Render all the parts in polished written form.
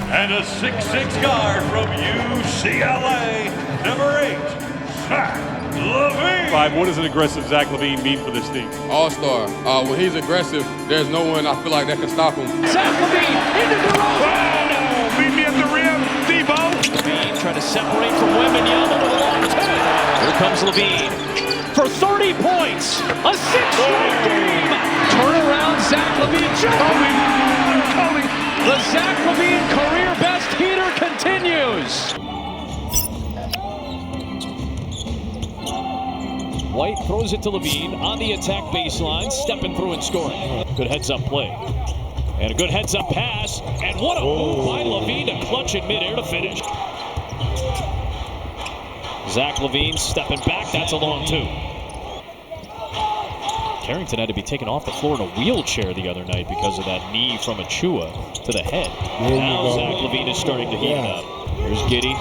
And a 6'6" guard from UCLA, number 8, Zach LaVine. What does an aggressive Zach LaVine mean for this team? All-star. When he's aggressive, there's no one I feel like that can stop him. Zach LaVine into the road. Oh, meet me at the rim, Debo. LaVine trying to separate from Wembanyama with a long two. Here comes LaVine for 30 points. A 6-straight game. Turnaround Zach LaVine. Kobe. The Zach LaVine career best heater continues. White throws it to LaVine on the attack baseline, stepping through and scoring. Good heads-up play. And a good heads-up pass. And what a move by LaVine to clutch in midair to finish. Zach LaVine stepping back. That's a long two. Carrington had to be taken off the floor in a wheelchair the other night because of that knee from Achua to the head. Now Zach LaVine is starting to heat it up. Here's Giddey.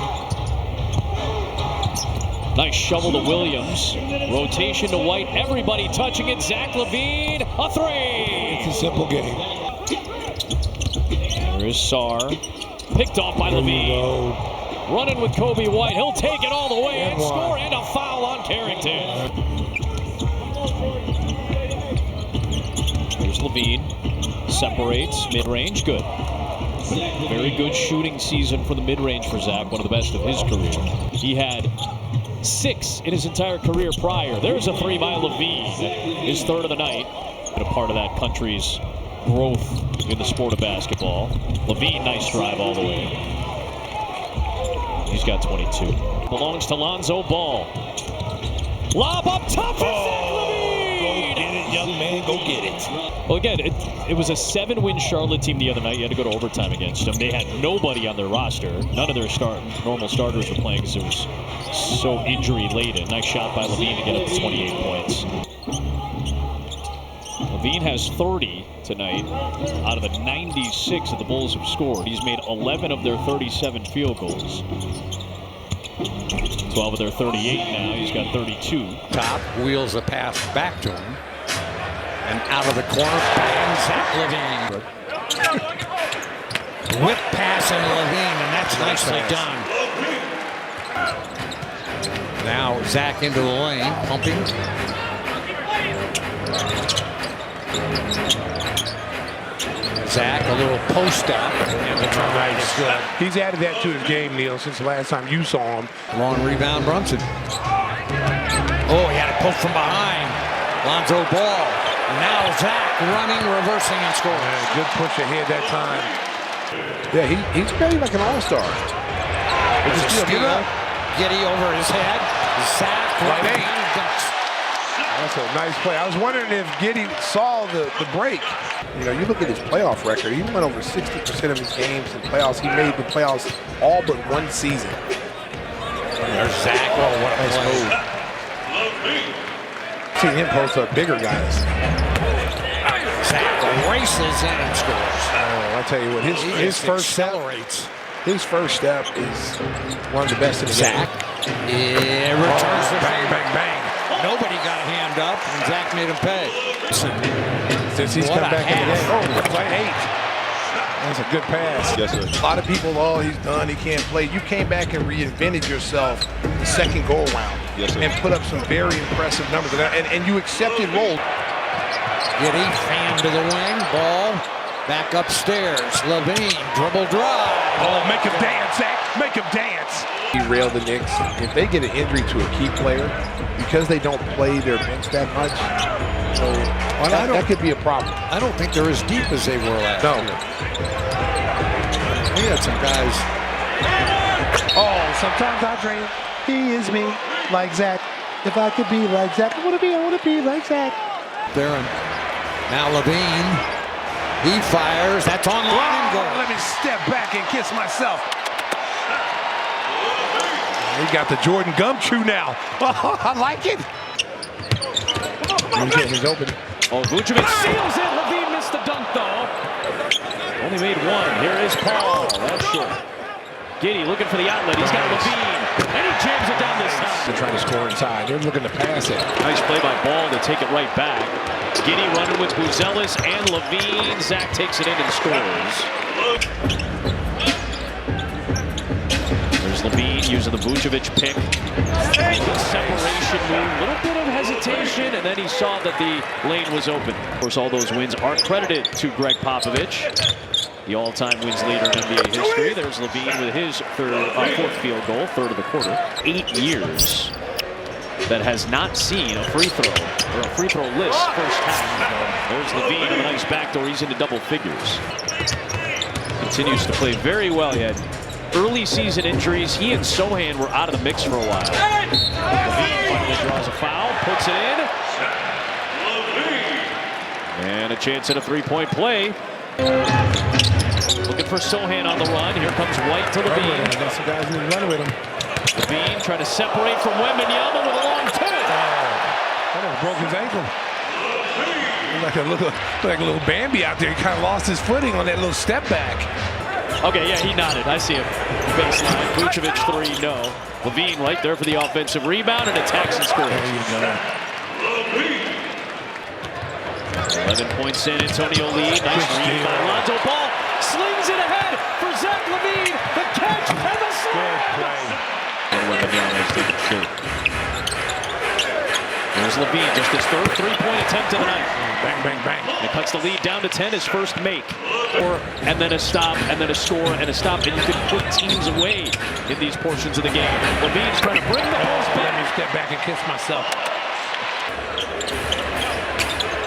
Nice shovel to Williams. Rotation to White. Everybody touching it. Zach LaVine, a three. It's a simple game. There is Sarr. Picked off by LaVine. Running with Kobe White. He'll take it all the way and score, and a foul on Carrington. Here's LaVine. Separates. Mid-range. Good. Very good shooting season for the mid-range for Zach. One of the best of his career. He had 6 in his entire career prior. There's a 3 by LaVine. His 3rd of the night. Been a part of that country's growth in the sport of basketball. LaVine, nice drive all the way. He's got 22. Belongs to Lonzo Ball. Lob up top for Zach LaVine! Go get it, young man, go get it. Well, again, it was a 7-win Charlotte team the other night. You had to go to overtime against them. They had nobody on their roster. None of their normal starters were playing because it was so injury-laden. Nice shot by LaVine to get up to 28 points. LaVine has 30 tonight out of the 96 that the Bulls have scored. He's made 11 of their 37 field goals. 12 of their 38 now. He's got 32. Top wheels a pass back to him. And out of the corner, bang, Zach LaVine. Whip pass and LaVine, and that's nicely done. Now Zach into the lane, pumping. Zach, a little post up, and the turnaround is good. He's added that to his game, Neil, since the last time you saw him. Long rebound, Brunson. Oh, he had a poke from behind. Lonzo Ball. Now Zach running, reversing, and scoring. Yeah, good push ahead that time. Yeah, he's playing like an all-star. It's a steal. Giddey over his head. Zach right dunks. That's a nice play. I was wondering if Giddey saw the break. You know, you look at his playoff record. He went over 60% of his games in playoffs. He made the playoffs all but one season. There's Zach. Oh, what a nice move. See him post up bigger guys. Zach races in and scores. Oh, I tell you what, his first step is one of the best in the game. Zach. Yeah, returns the bang, bang, bang. Nobody got a hand up, and Zach made him pay. Since he's come back in the game. Oh, right 8. That's a good pass. Yes, sir. A lot of people, oh, he's done, he can't play. You came back and reinvented yourself the second go-around. Yes, sir. And put up some very impressive numbers. And you accepted role. Giddey, fan to the wing, ball back upstairs. LaVine, dribble drive. Oh, make him dance, Zach. Make him dance. Derail the Knicks. If they get an injury to a key player, because they don't play their bench that much, so that could be a problem. I don't think they're as deep as they were last year. We had some guys. Oh, sometimes I dream he is me, like Zach. If I could be like Zach, I want to be like Zach. There and now LaVine. He fires. That's on line and goal. Let me step back and kiss myself. He got the Jordan gumshoe now. Oh, I like it. He's open. Oh, Vucevic seals it. LaVine missed the dunk, though. Only made one. Here is Paul. That's short. Giddey looking for the outlet. He's got LaVine. And he jams it down this time. They're trying to score inside. They're looking to pass it. Nice play by Ball to take it right back. Giddey running with Buzelis and LaVine. Zach takes it in and scores. LaVine using the Vucevic pick. Good separation move, a little bit of hesitation, and then he saw that the lane was open. Of course, all those wins are credited to Greg Popovich, the all-time wins leader in NBA history. There's LaVine with his fourth field goal, third of the quarter. 8 years that has not seen a free throw or a free throw list first half. There's LaVine with a nice backdoor. He's into double figures. Continues to play very well. He had early season injuries. He and Sohan were out of the mix for a while. LaVine finally draws a foul, puts it in. And a chance at a three-point play. Looking for Sohan on the run. Here comes White to LaVine. Got some guys in the run with him. LaVine trying to separate from Wembanyama with a long two. That broke his ankle. Like a little Bambi out there. He kind of lost his footing on that little step back. Okay, yeah, he nodded. I see him. Baseline. Vucevic three, no. LaVine right there for the offensive rebound and attacks and scores. 11 points San Antonio lead. Nice read by Lonzo Ball. Slings it ahead for Zach LaVine. The catch and the slam. And Wembanyama is taking shape. There's LaVine, just his third three-point attempt of the night. Bang, bang, bang. And it cuts the lead down to 10, his first make. And then a stop, and then a score, and a stop. And you can put teams away in these portions of the game. LaVine's trying to bring the horse back. Let me step back and kiss myself.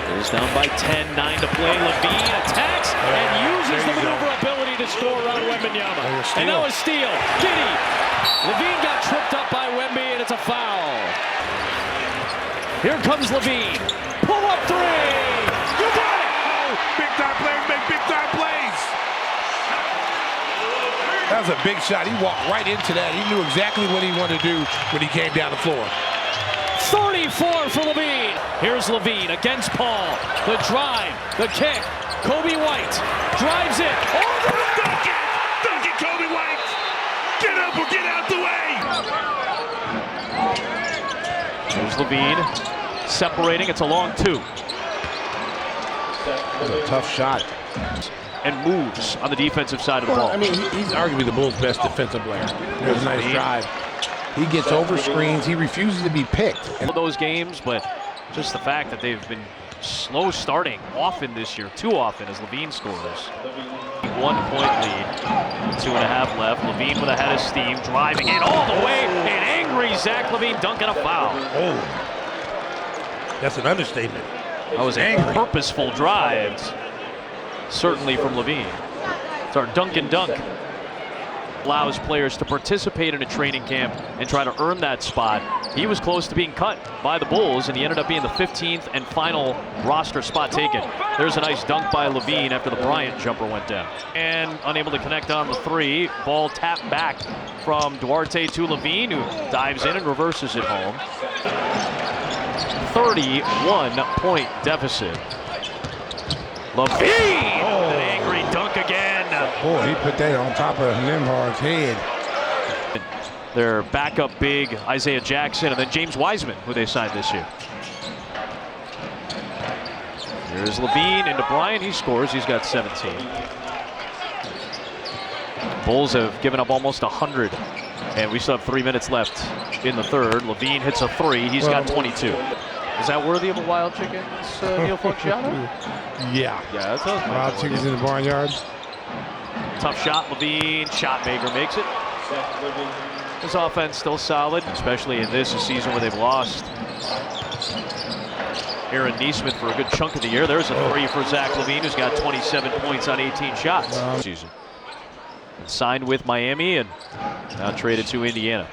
Goes down by 10, 9 to play. LaVine attacks and uses the maneuverability to score on Wembanyama. And now a steal. Giddy. LaVine got tripped up by Wemby, and it's a foul. Here comes LaVine. Pull up three. You got it. Oh, big time players make big time plays. That was a big shot. He walked right into that. He knew exactly what he wanted to do when he came down the floor. 34 for LaVine. Here's LaVine against Paul. The drive, the kick. Kobe White drives it. Over the bucket. Dunk it, Kobe White. Get up or get out the way. Here's LaVine separating. It's a long two. That's a tough shot. And moves on the defensive side of the ball. I mean, he's arguably the Bulls' best defensive player. There's a nice drive. He gets over screens. He refuses to be picked. And those games, but just the fact that they've been slow starting often this year, too often as LaVine scores. 1 point lead, 2.5 left. LaVine with a head of steam, driving it all the way. An angry Zach LaVine dunking a foul. Oh, that's an understatement. That was a purposeful drive, certainly from LaVine. It's our dunk and dunk. Allows players to participate in a training camp and try to earn that spot. He was close to being cut by the Bulls, and he ended up being the 15th and final roster spot taken. There's a nice dunk by LaVine after the Bryant jumper went down. And unable to connect on the three. Ball tapped back from Duarte to LaVine, who dives in and reverses it home. 31-point deficit. LaVine, an angry dunk again. Boy, he put that on top of Nimhard's head. Their backup big, Isaiah Jackson, and then James Wiseman, who they signed this year. Here's LaVine into Bryant. He scores. He's got 17. Bulls have given up almost 100, and we still have 3 minutes left in the third. LaVine hits a three. He's got 22. Is that worthy of a Wild Chickens Neil Funciano? Yeah. Yeah, that's a Wild Chickens in the barnyard. Tough shot, LaVine. Shot maker makes it. His offense still solid, especially in this season where they've lost Aaron Nesmith for a good chunk of the year. There's a three for Zach LaVine, who's got 27 points on 18 shots this season. Signed with Miami and now traded to Indiana.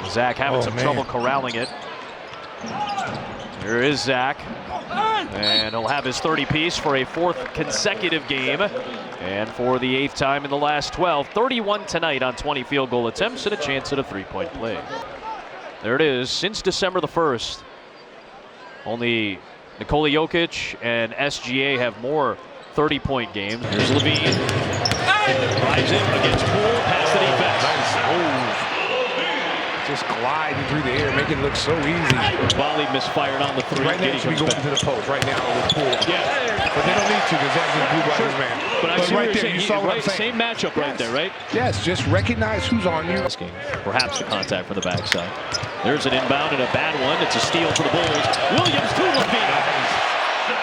Zach having some trouble corralling it. Here is Zach. And he'll have his 30-piece for a 4th consecutive game. And for the 8th time in the last 12, 31 tonight on 20 field goal attempts and a chance at a 3-point play. There it is. Since December the 1st, only Nikola Jokic and SGA have more 30-point games. Here's LaVine. Drives in against Poole, past the defense. just gliding through the air, making it look so easy. Volley misfired on the three. Right now, should be going to the post right now on this pool. Yeah. But they don't need to because that's just blue by his man. But I see right what there, you're you saying. saw what I'm Right, saying. same matchup right there, right? Yes, just recognize who's on you. Perhaps the contact from the backside. There's an inbound and a bad one. It's a steal for the Bulls. Williams to LaVine.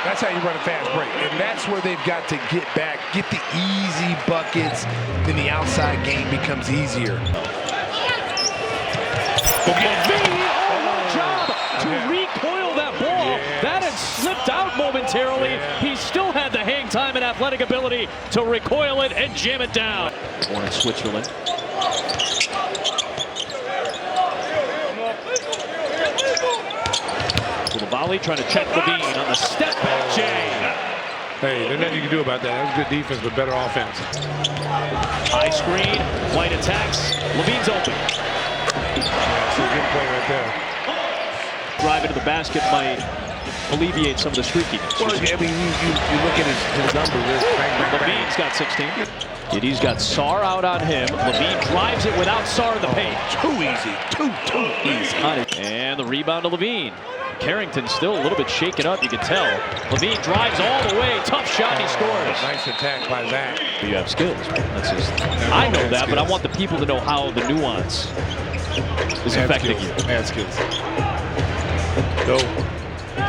That's how you run a fast break. And that's where they've got to get back, get the easy buckets. Then the outside game becomes easier. LaVine, what job to recoil that ball. That had slipped out momentarily. He still had the hang time and athletic ability to recoil it and jam it down. Born in Switzerland. To the volley, trying to check LaVine on the step back, Jay. Hey, there's nothing you can do about that. That was good defense, but better offense. High screen, White attacks. LaVine's open. That's a good play right there. Drive into the basket might alleviate some of the streakiness. Well, I mean, you look at his numbers. LaVine's got 16. Giddy's got Sarr out on him. LaVine drives it without Sarr in the paint. Too easy. Too easy. And the rebound to LaVine. Carrington's still a little bit shaken up, you can tell. LaVine drives all the way. Tough shot, he scores. Nice attack by Zach. You have skills. That's just, I know that, but I want the people to know how the nuance is affecting you. Mad skills. Go.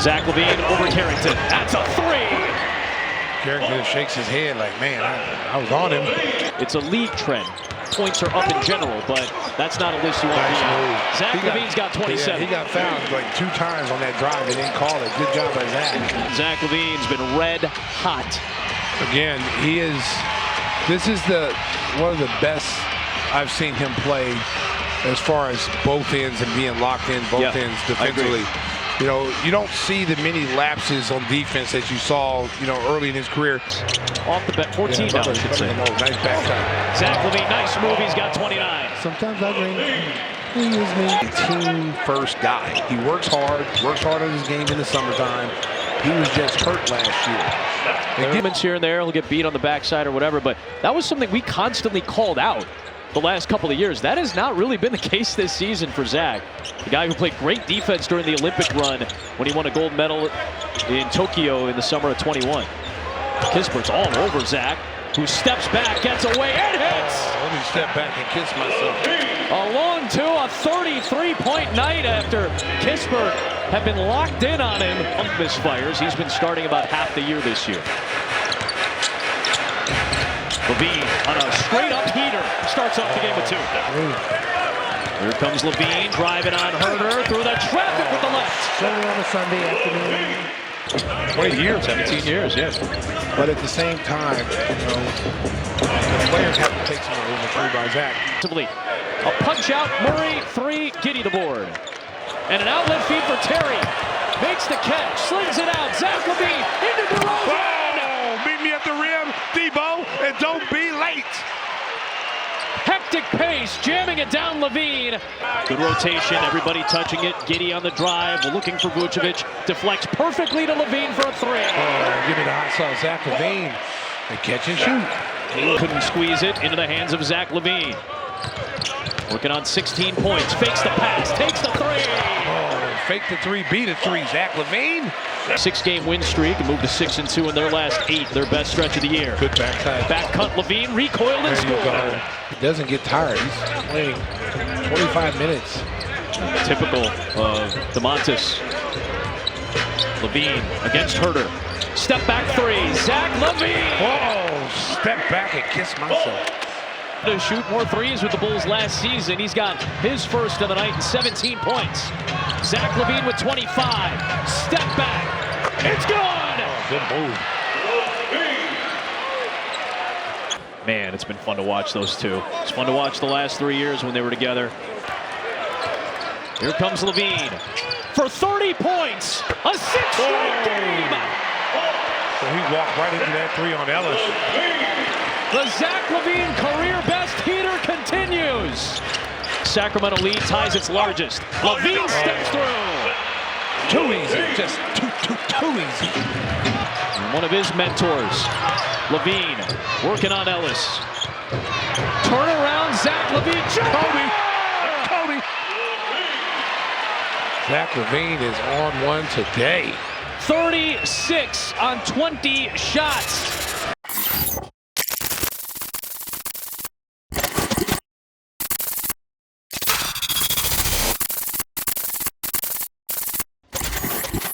Zach LaVine over Carrington. That's a three. Carrington shakes his head like, man, I was on him. It's a league trend. Points are up in general, but that's not a list you want to be on. Zach LaVine's got 27. Yeah, he got fouled like 2 times on that drive. They didn't call it. Good job by Zach. Zach LaVine's been red hot. Again, this is one of the best I've seen him play as far as both ends and being locked in both ends defensively. You know, you don't see the many lapses on defense as you saw, you know, early in his career. Off the bet, 14 now, I should say. Nice back time. Zach LaVine, nice move. He's got 29. Sometimes I dream he is me. Team first guy. He works hard on his game in the summertime. He was just hurt last year. Moments here and there, he'll get beat on the backside or whatever, but that was something we constantly called out the last couple of years. That has not really been the case this season for Zach. The guy who played great defense during the Olympic run when he won a gold medal in Tokyo in the summer of 21. Kispert's all over Zach, who steps back, gets away, and hits! Let me step back and kiss myself. Along to a 33-point night after Kispert had been locked in on him. Misfires. He's been starting about half the year this year. LaVine on a straight-up heater starts off the game with 2. Here comes LaVine driving on Herder through the traffic with the left. Only on a Sunday afternoon. 20 years. 17 years, yes. But at the same time, you know, the players have to take some of the through by Zach. A punch-out, Murray, 3, Giddey the board. And an outlet feed for Terry. Makes the catch, slings it out. Zach LaVine into DeRozan. Meet me at the rim, Debo, and don't be late. Hectic pace, jamming it down LaVine. Good rotation, everybody touching it. Giddey on the drive, looking for Vucevic. Deflects perfectly to LaVine for a 3. Oh, give me the hot sauce, Zach LaVine. And catch and shoot. Couldn't squeeze it into the hands of Zach LaVine. Working on 16 points, fakes the pass, takes the 3. Oh, fake the 3, beat a 3, Zach LaVine. 6-game win streak and moved to 6-2 in their last 8, their best stretch of the year. Good backside. Back cut, LaVine recoiled and scored. He doesn't get tired. He's playing 25 minutes. Typical of DeMontis. LaVine against Herder. Step back 3, Zach LaVine. Oh, step back and kiss myself. To shoot more 3s with the Bulls last season. He's got his first of the night and 17 points. Zach LaVine with 25. Step back. It's good. Oh, good move. Man, it's been fun to watch those two. It's fun to watch the last 3 years when they were together. Here comes LaVine for 30 points. A 6-straight game. So he walked right into that 3 on Ellis. The Zach LaVine career best heater continues. Sacramento lead ties its largest. LaVine steps through. Too easy, just too easy. And one of his mentors, LaVine, working on Ellis. Turn around, Zach LaVine. Kobe. Zach LaVine is on one today. 36 on 20 shots.